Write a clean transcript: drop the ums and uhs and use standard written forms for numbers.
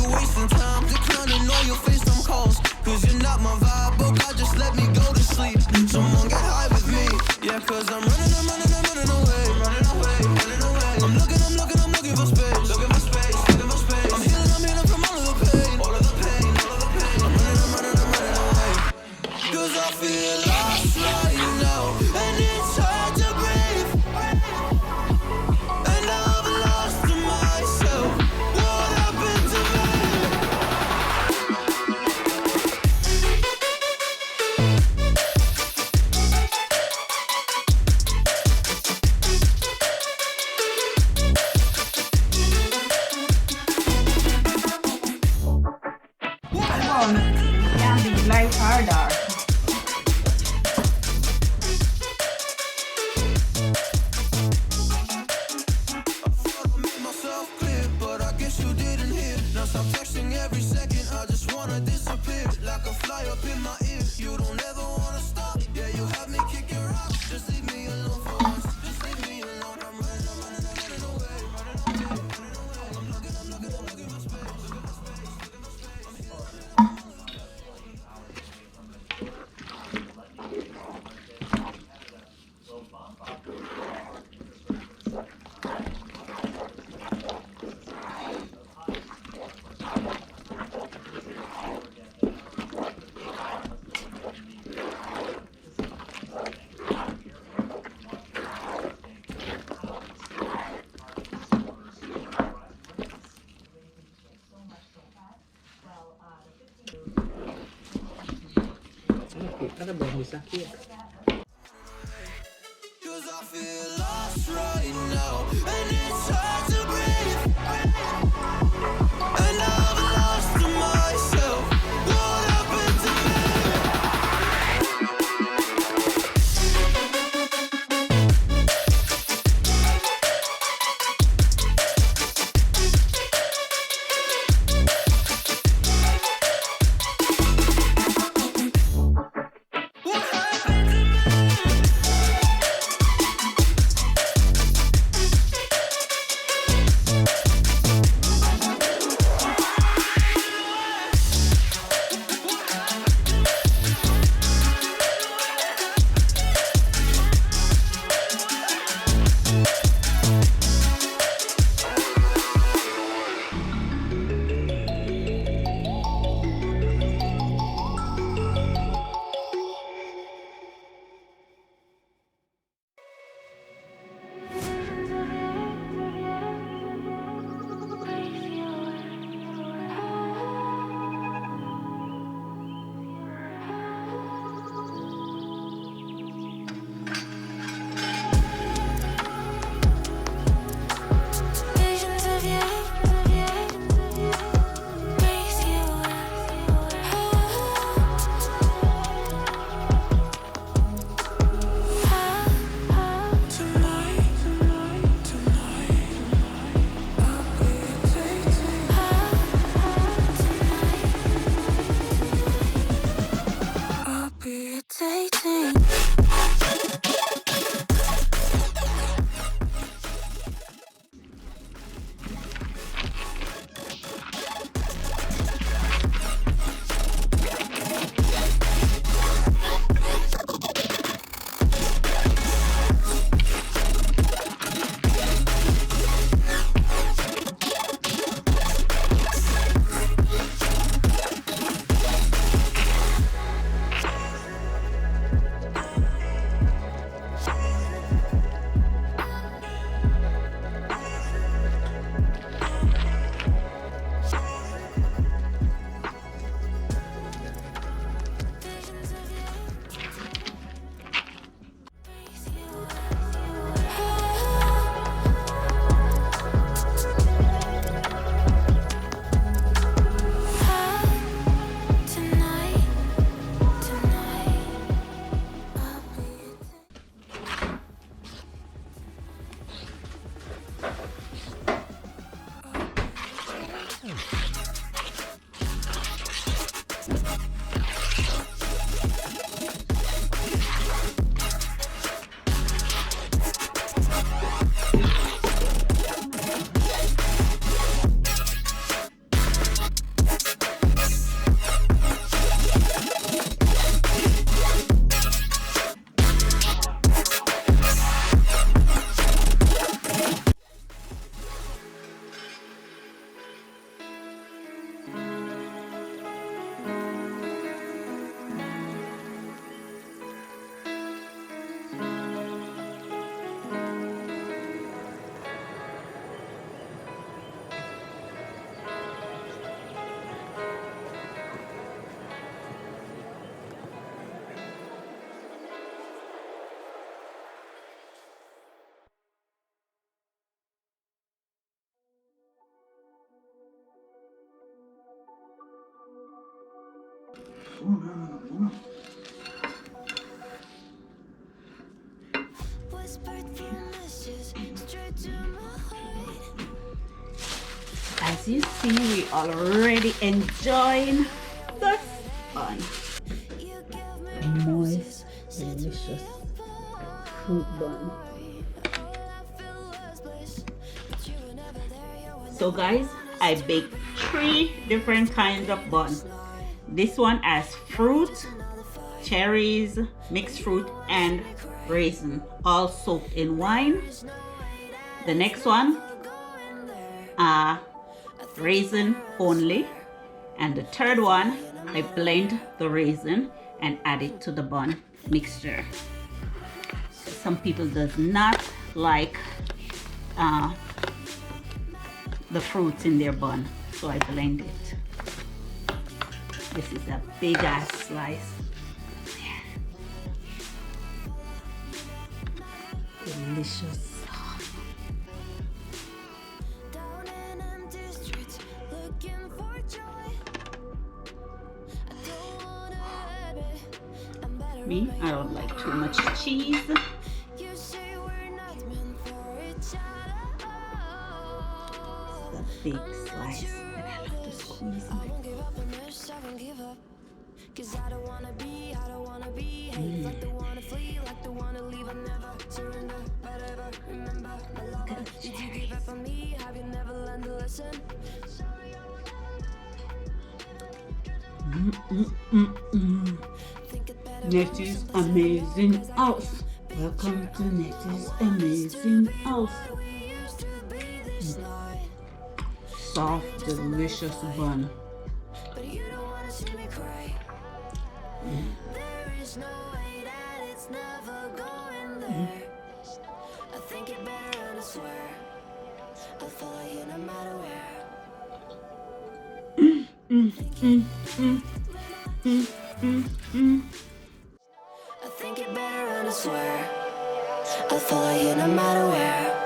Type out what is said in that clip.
you're wasting time, declining all your FaceTime calls. Cause you're not my vibe, oh God, just let me go to sleep. Someone get high with me, yeah, cause I'm running away. I'm looking for space. I'm healing from all of the pain. I'm running away. Cause I feel lost right now, and it's hard to breathe. And I've lost myself. What happened to me? Can be life harder. Stop texting every second, I just wanna disappear. Like a fly up in my ear, you don't ever wanna stop. Yeah, you have me kicking rocks, just leave me alone for once. Just leave me alone, I'm running away. I'm looking for space. Ada belum bisa kia. Cause I feel lost right now, and it's hard to breathe. And I've lost myself. What happened to me? As you see, we already enjoying the fun. Moist, delicious fruit bun. So guys, I baked 3 different kinds of bun. This one has fruit, cherries, mixed fruit, and raisin, all soaked in wine. The next one, raisin only. And the third one, I blend the raisin and add it to the bun mixture. Some people does not like the fruits in their bun, so I blend it. This is a big ass slice. Delicious. Me, I don't like too much cheese. It's a big slice, and I love to squeeze it. Netty's Amazing House. Welcome to Netty's Amazing House. Soft, delicious bun. I think it better and I swear I'll follow you no matter where. I think it better and I swear I'll follow you no matter where.